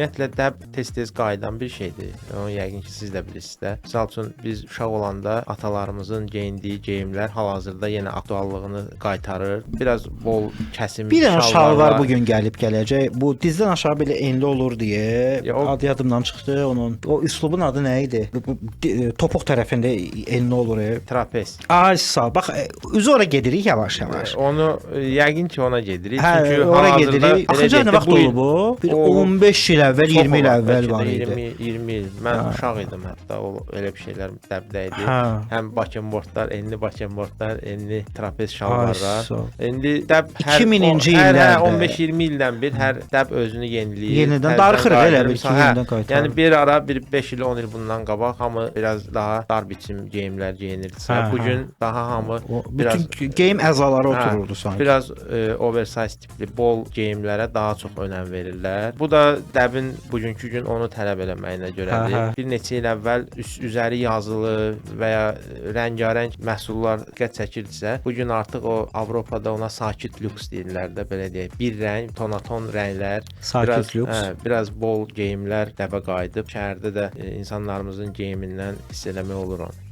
ümumiyyətlə dəb tez-tez qayıdan bir şeydir. Onu yəqin ki, siz də bilirsiniz də. Misal üçün biz uşaq olanda atalarımızın geyindiyi geyimlər hal-hazırda yenə aktuallığını qaytarır. Biraz bol kəsim Bir dənə şalvar şalvarlar. bu gün gəlib gələcək. Bu dizdən aşağı belə enli olur deyə Ya o- adı yadımdan çıxdı onun. O üslubun adı nə idi? Topuq tərəfində enli olur. Trapez. Ay sağ. Bax üzü ora gedirik yavaş-yavaş. Onu yəqin ki, ona gedirik. Hə, Çünki ora hal-hazırda gedirik. belə Axırıncı deyək nə də, vaxt bu il- olub bu? Bir o 15 il əvvəl, Çox 20 il olar, əvvəl bəlkə var də idi. 20 il. Mən Hə. uşaq idim hətta o elə bir şeylər dəbdə idi. Hə. Həm bakenbordlar, enli bakenbordlar, enli trapez Ay şalvarlar. sağ ol. İndi dəb 2000-ci hər illərdə. 15-20 ildən bir hər dəb özünü yeniləyir. Yenidən təzədən darıxır elə qayıdır. bil ki, Misal, yenidən qayıtır. Yəni bir ara bir 5 il 10 il bundan qabaq hamı biraz daha dar biçim geyimlər geyinirdisə, Hə, bu hə. gün daha hamı O biraz bütün geyim əzaları Hə, otururdu sanki. biraz oversize tipli bol geyimlərə daha çox önəm verirlər. Bu da dəbin bugünkü gün onu tələb eləməyinə görədir. Hə, hə. Bir neçə il əvvəl üzəri yazılı və ya rəngarəng məhsullar diqqət çəkirdisə, bu gün artıq o Avropada ona sakit lüks deyirlər də belə deyək. Bir rəng, tonaton rənglər, Sakit lüks. biraz bol geyimlər dəbə qayıdıb şəhərdə də insanlarımızın geyimindən hiss eləmək olur onu.